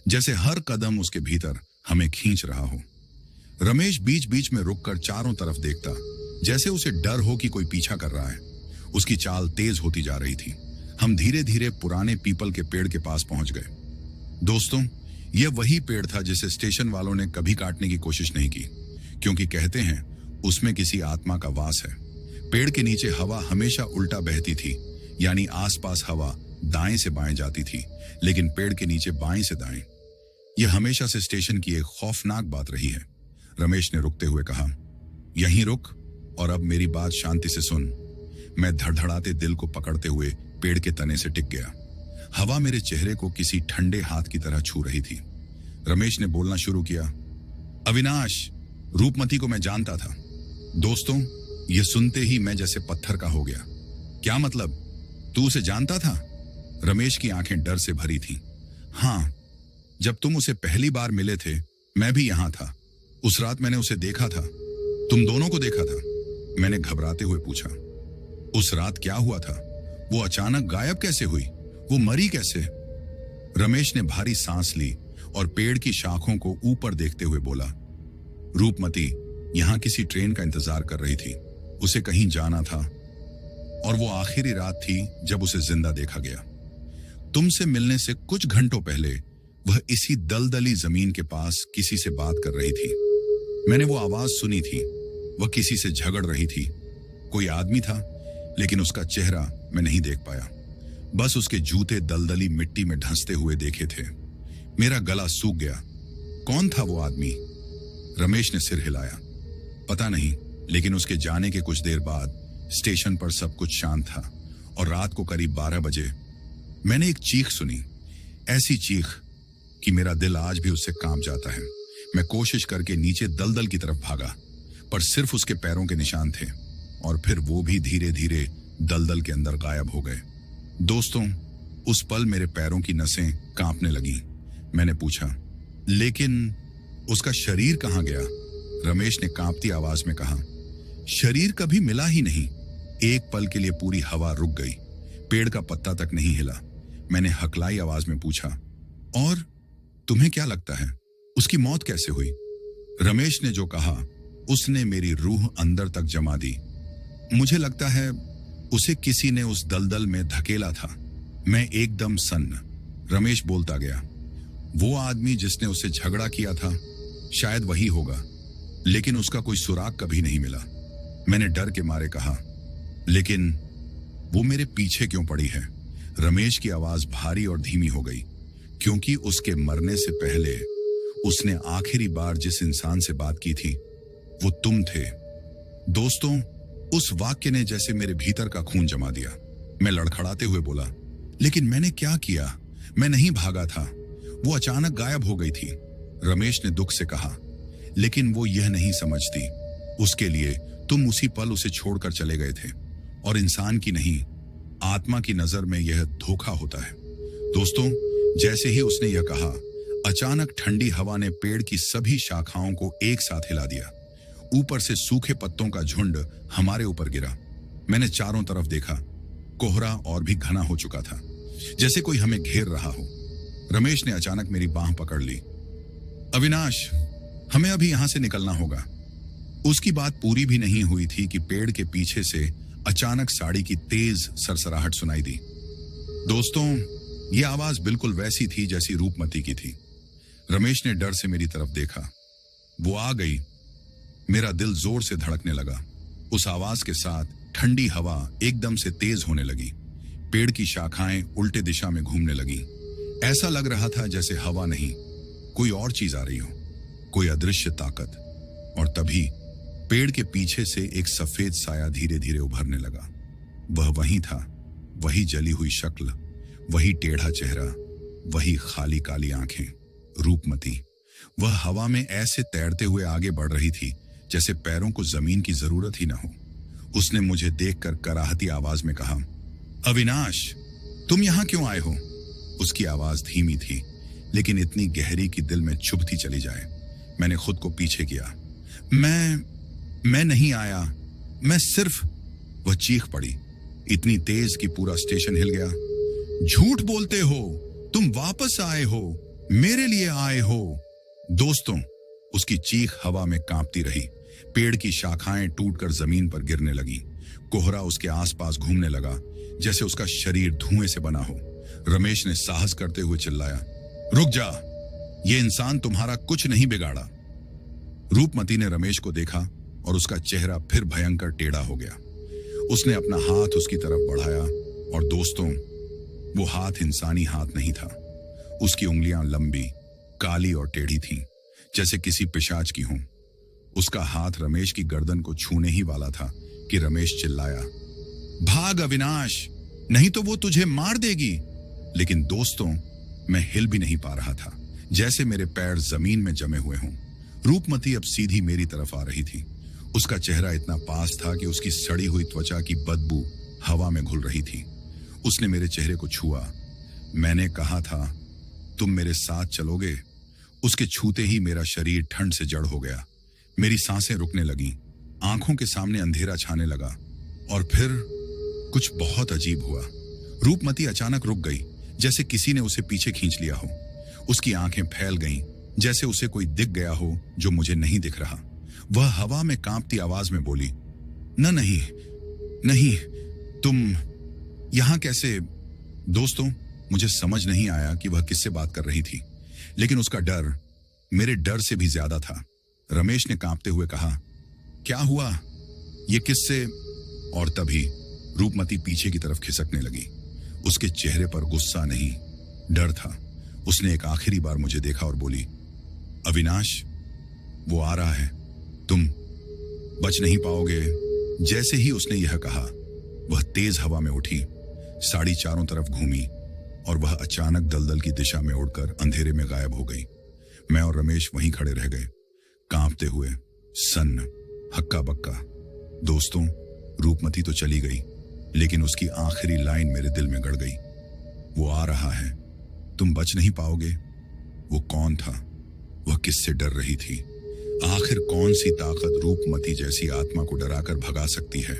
जैसे हर कदम उसके भीतर हमें खींच रहा हो। रमेश बीच बीच में रुककर चारों तरफ देखता, जैसे उसे डर हो कि कोई पीछा कर रहा है। उसकी चाल तेज होती जा रही थी। हम धीरे धीरे पुराने पीपल के पेड़ के पास पहुंच गए। दोस्तों, यह वही पेड़ था जिसे स्टेशन वालों ने कभी काटने की कोशिश नहीं की, क्योंकि कहते हैं उसमें किसी आत्मा का वास है। पेड़ के नीचे हवा हमेशा उल्टा बहती थी, यानी आसपास हवा दाएं से बाएं जाती थी, लेकिन पेड़ के नीचे बाएं से दाएं। यह हमेशा से स्टेशन की एक खौफनाक बात रही है। रमेश ने रुकते हुए कहा, यहीं रुक और अब मेरी बात शांति से सुन। मैं धड़धड़ाते दिल को पकड़ते हुए पेड़ के तने से टिक गया। हवा मेरे चेहरे को किसी ठंडे हाथ की तरह छू रही थी। रमेश ने बोलना शुरू किया, अविनाश, रूपमती को मैं जानता था। दोस्तों, यह सुनते ही मैं जैसे पत्थर का हो गया। क्या मतलब? तू उसे जानता था? रमेश की आंखें डर से भरी थीं। हाँ, जब तुम उसे पहली बार मिले थे, मैं भी यहां था। उस रात मैंने उसे देखा था, तुम दोनों को देखा था। मैंने घबराते हुए पूछा, उस रात क्या हुआ था? वो अचानक गायब कैसे हुई? वो मरी कैसे? रमेश ने भारी सांस ली और पेड़ की शाखों को ऊपर देखते हुए बोला, रूपमती यहां किसी ट्रेन का इंतजार कर रही थी। उसे कहीं जाना था और वो आखिरी रात थी जब उसे जिंदा देखा गया। तुमसे मिलने से कुछ घंटों पहले वह इसी दलदली जमीन के पास किसी से बात कर रही थी। मैंने वो आवाज सुनी थी। वह किसी से झगड़ रही थी, कोई आदमी था, लेकिन उसका चेहरा मैं नहीं देख पाया। बस उसके जूते दलदली मिट्टी में ढंसते हुए देखे थे। मेरा गला सूख गया। कौन था वो आदमी? रमेश ने सिर हिलाया। पता नहीं, लेकिन उसके जाने के कुछ देर बाद स्टेशन पर सब कुछ शांत था और रात को करीब 12 बजे मैंने एक चीख सुनी। ऐसी चीख कि मेरा दिल आज भी उससे कांप जाता है। मैं कोशिश करके नीचे दलदल की तरफ भागा, पर सिर्फ उसके पैरों के निशान थे और फिर वो भी धीरे धीरे दलदल के अंदर गायब हो गए। दोस्तों, उस पल मेरे पैरों की नसें कांपने लगी। मैंने पूछा, लेकिन उसका शरीर कहां गया? रमेश ने कांपती आवाज में कहा, शरीर कभी मिला ही नहीं। एक पल के लिए पूरी हवा रुक गई, पेड़ का पत्ता तक नहीं हिला। मैंने हकलाई आवाज में पूछा, और तुम्हें क्या लगता है उसकी मौत कैसे हुई? रमेश ने जो कहा उसने मेरी रूह अंदर तक जमा दी। मुझे लगता है उसे किसी ने उस दलदल में धकेला था। मैं एकदम सन्न। रमेश बोलता गया, वो आदमी जिसने उससे झगड़ा किया था, शायद वही होगा, लेकिन उसका कोई सुराग कभी नहीं मिला। मैंने डर के मारे कहा, लेकिन वो मेरे पीछे क्यों पड़ी है? रमेश की आवाज भारी और धीमी हो गई, क्योंकि उसके मरने से पहले उसने आखिरी बार जिस इंसान से बात की थी वो तुम थे। दोस्तों, उस वाक्य ने जैसे मेरे भीतर का खून जमा दिया। मैं लड़खड़ाते हुए बोला, लेकिन मैंने क्या किया? मैं नहीं भागा था, वो अचानक गायब हो गई थी। रमेश ने दुख से कहा, लेकिन वो यह नहीं समझती, उसके लिए तुम उसी पल उसे छोड़कर चले गए थे, और इंसान की नहीं, आत्मा की नजर में यह धोखा होता है। दोस्तों, जैसे ही उसने यह कहा, अचानक ठंडी हवा ने पेड़ की सभी शाखाओं को एक साथ हिला दिया। ऊपर से सूखे पत्तों का झुंड हमारे ऊपर गिरा। मैंने चारों तरफ देखा। कोहरा और भी घना हो चुका था, जैसे कोई हमें घेर रहा हो। रमेश ने अचानक मेरी बांह पकड़ ली। अविनाश, हमें अभी यहां से निकलना होगा। उसकी बात पूरी भी नहीं हुई थी कि पेड़ के पीछे से अचानक साड़ी की तेज सरसराहट सुनाई दी। दोस्तों, यह आवाज बिल्कुल वैसी थी जैसी रूपमती की थी। रमेश ने डर से मेरी तरफ देखा। वो आ गई। मेरा दिल जोर से धड़कने लगा। उस आवाज के साथ ठंडी हवा एकदम से तेज होने लगी। पेड़ की शाखाएं उल्टे दिशा में घूमने लगी। ऐसा लग रहा था जैसे हवा नहीं, कोई और चीज आ रही हो, कोई अदृश्य ताकत। और तभी पेड़ के पीछे से एक सफेद साया धीरे धीरे उभरने लगा। वह वही था, वही जली हुई शक्ल, वही टेढ़ा चेहरा, वही खाली काली आंखें, रूपमती। वह हवा में ऐसे तैरते हुए आगे बढ़ रही थी जैसे पैरों को जमीन की जरूरत ही न हो। उसने मुझे देखकर कराहती आवाज में कहा, अविनाश, तुम यहां क्यों आए हो? उसकी आवाज धीमी थी, लेकिन इतनी गहरी कि दिल में चुभती चली जाए। मैंने खुद को पीछे किया। मैं नहीं आया, मैं सिर्फ। वह चीख पड़ी, इतनी तेज कि पूरा स्टेशन हिल गया। झूठ बोलते हो, तुम वापस आए हो, मेरे लिए आए हो। दोस्तों, उसकी चीख हवा में कांपती रही। पेड़ की शाखाएं टूटकर जमीन पर गिरने लगी। कोहरा उसके आसपास घूमने लगा, जैसे उसका शरीर धुएं से बना हो। रमेश ने साहस करते हुए चिल्लाया, रुक जा, ये इंसान तुम्हारा कुछ नहीं बिगाड़ा। रूपमती ने रमेश को देखा और उसका चेहरा फिर भयंकर टेढ़ा हो गया। उसने अपना हाथ उसकी तरफ बढ़ाया और दोस्तों, वो हाथ इंसानी हाथ नहीं था। उसकी उंगलियां लंबी, काली और टेढ़ी थीं, जैसे किसी पिशाच की हों। उसका हाथ रमेश की गर्दन को छूने ही वाला था कि रमेश चिल्लाया, भाग अविनाश, नहीं तो वो तुझे मार देगी। लेकिन दोस्तों, मैं हिल भी नहीं पा रहा था, जैसे मेरे पैर जमीन में जमे हुए हों। रूपमती अब सीधी मेरी तरफ आ रही थी। उसका चेहरा इतना पास था कि उसकी सड़ी हुई त्वचा की बदबू हवा में घुल रही थी। उसने मेरे चेहरे को छुआ। मैंने कहा था, तुम मेरे साथ चलोगे? उसके छूते ही मेरा शरीर ठंड से जड़ हो गया। मेरी सांसें रुकने लगीं, आंखों के सामने अंधेरा छाने लगा। और फिर कुछ बहुत अजीब हुआ। रूपमती अचानक रुक गई, जैसे किसी ने उसे पीछे खींच लिया हो। उसकी आंखें फैल गईं, जैसे उसे कोई दिख गया हो जो मुझे नहीं दिख रहा। वह हवा में कांपती आवाज में बोली, नहीं नहीं, तुम यहां कैसे? दोस्तों, मुझे समझ नहीं आया कि वह किससे बात कर रही थी, लेकिन उसका डर मेरे डर से भी ज्यादा था। रमेश ने कांपते हुए कहा, क्या हुआ? ये किससे? और तभी रूपमती पीछे की तरफ खिसकने लगी। उसके चेहरे पर गुस्सा नहीं, डर था। उसने एक आखिरी बार मुझे देखा और बोली, अविनाश, वो आ रहा है, तुम बच नहीं पाओगे। जैसे ही उसने यह कहा, वह तेज हवा में उठी, साड़ी चारों तरफ घूमी और वह अचानक दलदल की दिशा में उड़कर अंधेरे में गायब हो गई। मैं और रमेश वहीं खड़े रह गए, कांपते हुए, सन्न, हक्का बक्का। दोस्तों, रूपमती तो चली गई, लेकिन उसकी आखिरी लाइन मेरे दिल में गड़ गई। वो आ रहा है, तुम बच नहीं पाओगे। वो कौन था? वह किससे डर रही थी? आखिर कौन सी ताकत रूपमती जैसी आत्मा को डराकर भगा सकती है?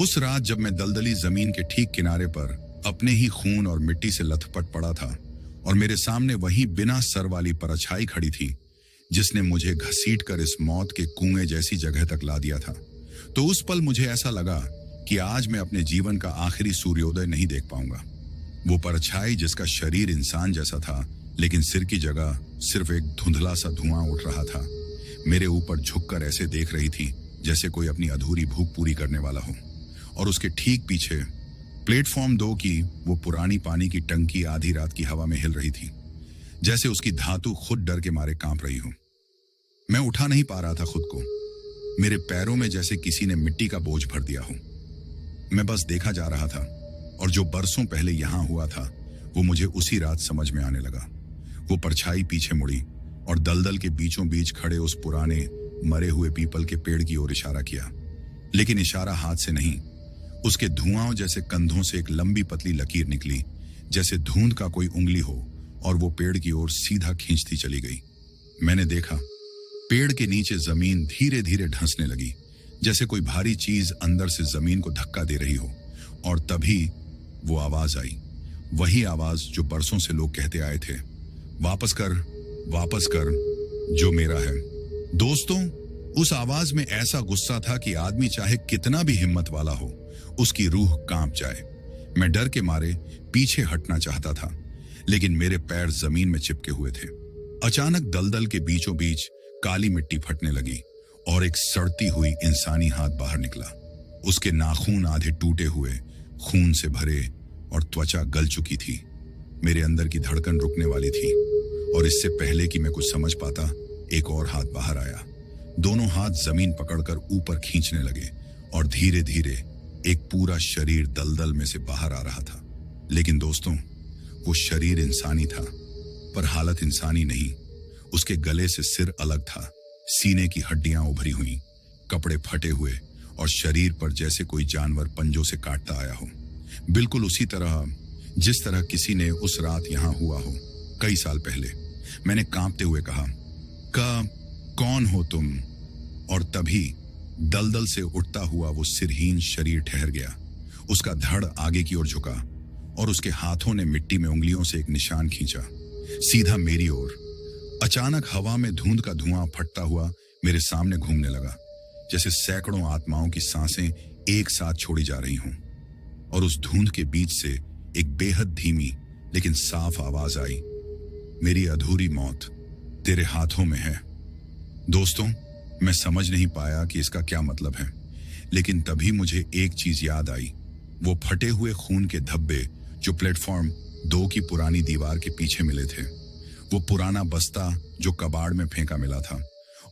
उस रात जब मैं दलदली जमीन के ठीक किनारे पर अपने ही खून और मिट्टी से लथपथ पड़ा था और मेरे सामने वही बिना सर वाली परछाई खड़ी थी जिसने मुझे घसीटकर इस मौत के कुएं जैसी जगह तक ला दिया था, तो उस पल मुझे ऐसा लगा कि आज मैं अपने जीवन का आखिरी सूर्योदय नहीं देख पाऊंगा। वो परछाई जिसका शरीर इंसान जैसा था, लेकिन सिर की जगह सिर्फ एक धुंधला सा धुआं उठ रहा था, मेरे ऊपर झुककर ऐसे देख रही थी जैसे कोई अपनी अधूरी भूख पूरी करने वाला हो। और उसके ठीक पीछे प्लेटफॉर्म 2 की वो पुरानी पानी की टंकी आधी रात की हवा में हिल रही थी, जैसे उसकी धातु खुद डर के मारे कांप रही हो। मैं उठा नहीं पा रहा था खुद को, मेरे पैरों में जैसे किसी ने मिट्टी का बोझ भर दिया हो। मैं बस देखा जा रहा था और जो बरसों पहले यहां हुआ था वो मुझे उसी रात समझ में आने लगा। वो परछाई पीछे मुड़ी और दलदल के बीचों बीच खड़े उस पुराने मरे हुए पीपल के पेड़ की ओर इशारा किया, लेकिन इशारा हाथ से नहीं। उसके धुआं जैसे कंधों से एक लंबी पतली लकीर निकली, जैसे धुंध का कोई उंगली हो, और वो पेड़ की ओर सीधा खींचती चली गई। मैंने देखा, पेड़ के नीचे जमीन धीरे धीरे ढंसने लगी, जैसे कोई भारी चीज अंदर से जमीन को धक्का दे रही हो। और तभी वो आवाज आई, वही आवाज जो बरसों से लोग कहते आए थे, वापस कर जो मेरा है। दोस्तों, उस आवाज में ऐसा गुस्सा था कि आदमी चाहे कितना भी हिम्मत वाला हो, उसकी रूह कांप जाए। मैं डर के मारे पीछे हटना चाहता था, लेकिन मेरे पैर जमीन में चिपके हुए थे। अचानक दलदल के बीचों बीच काली मिट्टी फटने लगी और एक सड़ती हुई इंसानी हाथ बाहर निकला। उसके नाखून आधे टूटे हुए, खून से भरे और त्वचा गल चुकी थी। मेरे अंदर की धड़कन रुकने वाली थी और इससे पहले कि मैं कुछ समझ पाता, एक और हाथ बाहर आया। दोनों हाथ जमीन पकड़कर ऊपर खींचने लगे और धीरे धीरे एक पूरा शरीर दलदल में से बाहर आ रहा था। लेकिन दोस्तों, वो शरीर इंसानी था, पर हालत इंसानी नहीं। उसके गले से सिर अलग था, सीने की हड्डियां उभरी हुई, कपड़े फटे हुए और शरीर पर जैसे कोई जानवर पंजों से काटता आया हो। बिल्कुल उसी तरह जिस तरह किसी ने उस रात यहां हुआ हो, कई साल पहले। मैंने कांपते हुए कहा, कौन हो तुम? और तभी दलदल से उठता हुआ वो सिरहीन शरीर ठहर गया। उसका धड़ आगे की ओर झुका और उसके हाथों ने मिट्टी में उंगलियों से एक निशान खींचा, सीधा मेरी ओर। अचानक हवा में धुंध का धुआं फटता हुआ मेरे सामने घूमने लगा, जैसे सैकड़ों आत्माओं की सांसें एक साथ छोड़ी जा रही हों। और उस धुंध के बीच से एक बेहद धीमी लेकिन साफ आवाज आई, मेरी अधूरी मौत तेरे हाथों में है। दोस्तों, मैं समझ नहीं पाया कि इसका क्या मतलब है, लेकिन तभी मुझे एक चीज याद आई, वो फटे हुए खून के धब्बे जो प्लेटफॉर्म 2 की पुरानी दीवार के पीछे मिले थे, वो पुराना बस्ता जो कबाड़ में फेंका मिला था,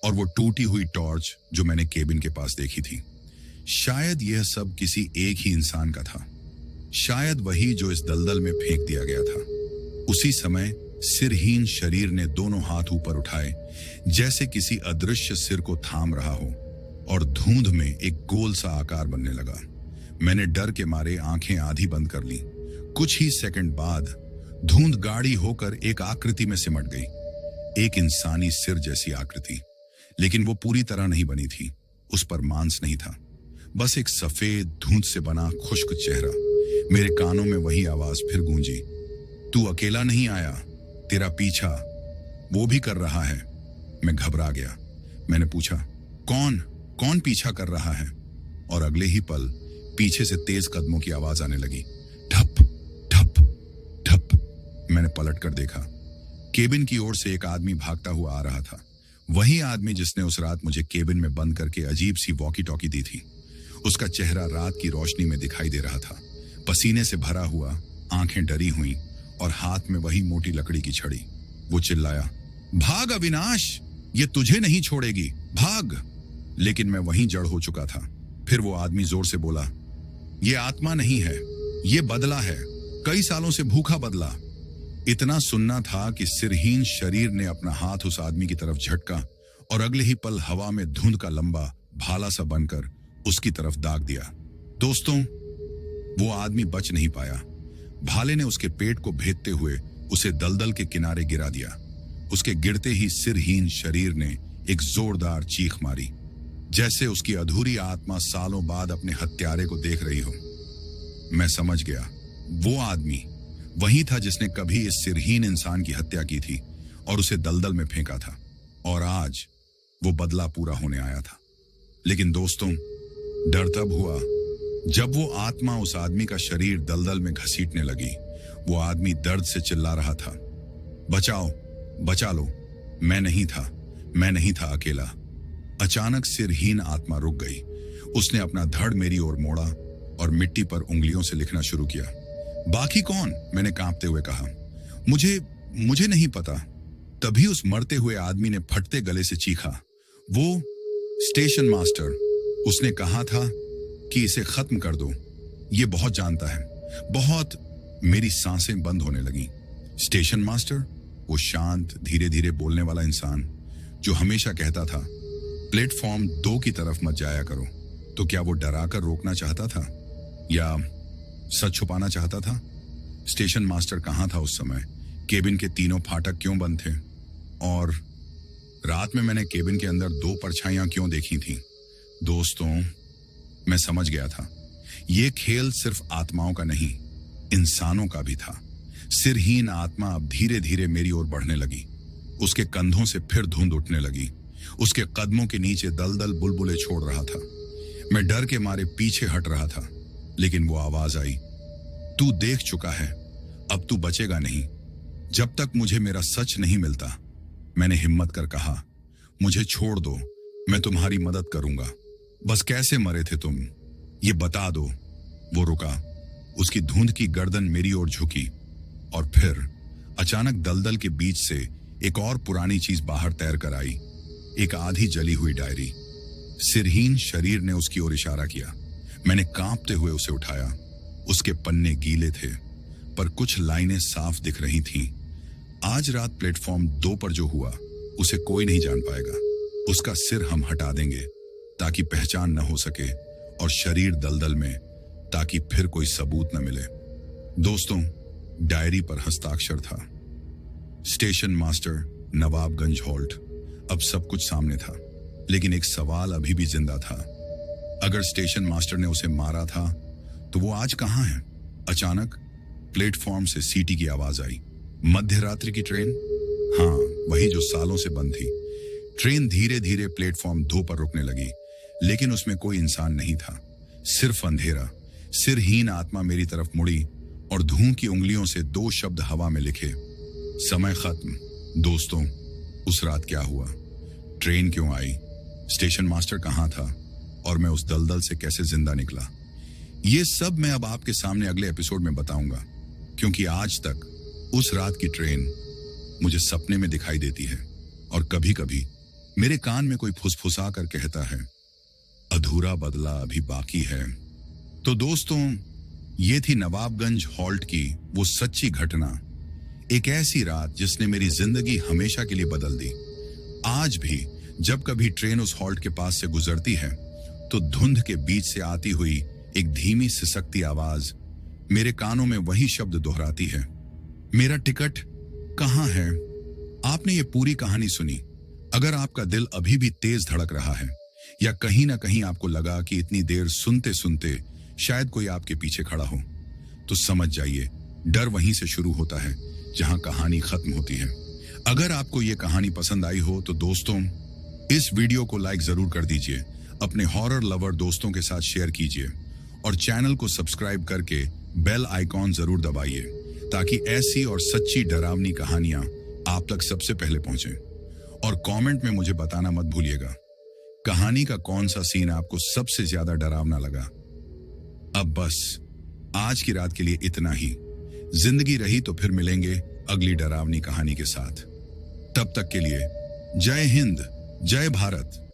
और वो टूटी हुई टॉर्च जो मैंने केबिन के पास देखी थी। शायद यह सब किसी एक ही इंसान का था, शायद वही जो इस दलदल में फेंक दिया गया था। उसी समय सिरहीन शरीर ने दोनों हाथ ऊपर उठाए, जैसे किसी अदृश्य सिर को थाम रहा हो, और धुंध में एक गोल सा आकार बनने लगा। मैंने डर के मारे आंखें आधी बंद कर ली। कुछ ही सेकंड बाद धुंध गाढ़ी होकर एक आकृति में सिमट गई, एक इंसानी सिर जैसी आकृति, लेकिन वो पूरी तरह नहीं बनी थी। उस पर मांस नहीं था, बस एक सफेद धुंध से बना खुश्क चेहरा। मेरे कानों में वही आवाज फिर गूंजी, तू अकेला नहीं आया, तेरा पीछा वो भी कर रहा है। मैं घबरा गया। मैंने पूछा, कौन पीछा कर रहा है? और अगले ही पल पीछे से तेज कदमों की आवाज आने लगी, ठप ठप ठप। मैंने पलट कर देखा, केबिन की ओर से एक आदमी भागता हुआ आ रहा था, वही आदमी जिसने उस रात मुझे केबिन में बंद करके अजीब सी वॉकी टॉकी दी थी। उसका चेहरा रात की रोशनी में दिखाई दे रहा था, पसीने से भरा हुआ, आंखें डरी हुई और हाथ में वही मोटी लकड़ी की छड़ी। वो चिल्लाया, भाग अविनाश, ये तुझे नहीं छोड़ेगी, भाग। लेकिन मैं वहीं जड़ हो चुका था। फिर वो आदमी जोर से बोला, ये आत्मा नहीं है, ये बदला है, कई सालों से भूखा बदला। इतना सुनना था कि सिरहीन शरीर ने अपना हाथ उस आदमी की तरफ झटका और अगले ही पल हवा में धुंध का लंबा भाला सा बनकर उसकी तरफ दाग दिया। दोस्तों, वो आदमी बच नहीं पाया। भाले ने उसके पेट को भेदते हुए उसे दलदल के किनारे गिरा दिया। उसके गिरते ही सिरहीन शरीर ने एक जोरदार चीख मारी, जैसे उसकी अधूरी आत्मा सालों बाद अपने हत्यारे को देख रही हो। मैं समझ गया, वो आदमी वही था जिसने कभी इस सिरहीन इंसान की हत्या की थी और उसे दलदल में फेंका था, और आज वो बदला पूरा होने आया था। लेकिन दोस्तों, डर तब हुआ जब वो आत्मा उस आदमी का शरीर दलदल में घसीटने लगी। वो आदमी दर्द से चिल्ला रहा था, बचाओ, बचा लो, मैं नहीं था अकेला। अचानक सिरहीन आत्मा रुक गई। उसने अपना धड़ मेरी ओर मोड़ा और मिट्टी पर उंगलियों से लिखना शुरू किया। बाकी कौन? मैंने कांपते हुए कहा। मुझे नहीं पता। तभी उस मरते हुए आदमी ने फटते गले से चीखा, वो स्टेशन मास्टर, उसने कहा था कि इसे खत्म कर दो, ये बहुत जानता है, बहुत। मेरी सांसें बंद होने लगी। Station master? वो शांत, धीरे धीरे बोलने वाला इंसान जो हमेशा कहता था, प्लेटफॉर्म 2 की तरफ मत जाया करो। तो क्या वो डराकर रोकना चाहता था या सच छुपाना चाहता था? स्टेशन मास्टर कहां था उस समय? केबिन के तीनों फाटक क्यों बंद थे? और रात में मैंने केबिन के अंदर 2 परछाइयां क्यों देखी थीं? दोस्तों, मैं समझ गया था, ये खेल सिर्फ आत्माओं का नहीं, इंसानों का भी था। सिरहीन आत्मा अब धीरे धीरे मेरी ओर बढ़ने लगी। उसके कंधों से फिर धुंध उठने लगी। उसके कदमों के नीचे दलदल बुलबुले छोड़ रहा था। मैं डर के मारे पीछे हट रहा था, लेकिन वो आवाज आई, तू देख चुका है, अब तू बचेगा नहीं जब तक मुझे मेरा सच नहीं मिलता। मैंने हिम्मत कर कहा, मुझे छोड़ दो, मैं तुम्हारी मदद करूंगा। बस कैसे मरे थे तुम, ये बता दो। वो रुका। उसकी धुंध की गर्दन मेरी ओर झुकी और फिर अचानक दलदल के बीच से एक और पुरानी चीज बाहर तैर कर आई, एक आधी जली हुई डायरी। सिरहीन शरीर ने उसकी ओर इशारा किया। मैंने कांपते हुए उसे उठाया। उसके पन्ने गीले थे, पर कुछ लाइनें साफ दिख रही थीं। आज रात प्लेटफॉर्म 2 पर जो हुआ, उसे कोई नहीं जान पाएगा। उसका सिर हम हटा देंगे ताकि पहचान न हो सके, और शरीर दलदल में ताकि फिर कोई सबूत न मिले। दोस्तों, डायरी पर हस्ताक्षर था, स्टेशन मास्टर, नवाबगंज हॉल्ट। अब सब कुछ सामने था, लेकिन एक सवाल अभी भी जिंदा था। अगर स्टेशन मास्टर ने उसे मारा था तो वो आज कहां है? अचानक प्लेटफॉर्म से सीटी की आवाज आई। मध्य रात्रि की ट्रेन? हाँ, वही जो सालों से बंद थी। ट्रेन धीरे धीरे प्लेटफॉर्म 2 पर रुकने लगी, लेकिन उसमें कोई इंसान नहीं था, सिर्फ अंधेरा। सिरहीन आत्मा मेरी तरफ मुड़ी और धूं की उंगलियों से 2 शब्द हवा में लिखे, समय खत्म। दोस्तों, उस रात क्या हुआ? ट्रेन क्यों आई? स्टेशन मास्टर कहां था? और मैं उस दलदल से कैसे जिंदा निकला? ये सब मैं अब आपके सामने अगले एपिसोड में बताऊंगा, क्योंकि आज तक उस रात की ट्रेन मुझे सपने में दिखाई देती है, और कभी कभी मेरे कान में कोई फुसफुसा कर कहता है, अधूरा बदला अभी बाकी है। तो दोस्तों, ये थी नवाबगंज हॉल्ट की वो सच्ची घटना, एक ऐसी रात जिसने मेरी जिंदगी हमेशा के लिए बदल दी। आज भी जब कभी ट्रेन उस हॉल्ट के पास से गुजरती है तो धुंध के बीच से आती हुई एक धीमी सिसकती आवाज मेरे कानों में वही शब्द दोहराती है, मेरा टिकट कहां है? आपने ये पूरी कहानी सुनी। अगर आपका दिल अभी भी तेज धड़क रहा है, या कहीं ना कहीं आपको लगा कि इतनी देर सुनते सुनते शायद कोई आपके पीछे खड़ा हो, तो समझ जाइए, डर वहीं से शुरू होता है जहां कहानी खत्म होती है। अगर आपको ये कहानी पसंद आई हो तो दोस्तों, इस वीडियो को लाइक जरूर कर दीजिए, अपने हॉरर लवर दोस्तों के साथ शेयर कीजिए, और चैनल को सब्सक्राइब करके बेल आइकॉन जरूर दबाइए, ताकि ऐसी और सच्ची डरावनी कहानियां आप तक सबसे पहले पहुंचे। और कमेंट में मुझे बताना मत भूलिएगा कहानी का कौन सा सीन आपको सबसे ज्यादा डरावना लगा? अब बस आज की रात के लिए इतना ही। जिंदगी रही तो फिर मिलेंगे अगली डरावनी कहानी के साथ। तब तक के लिए जय हिंद, जय भारत।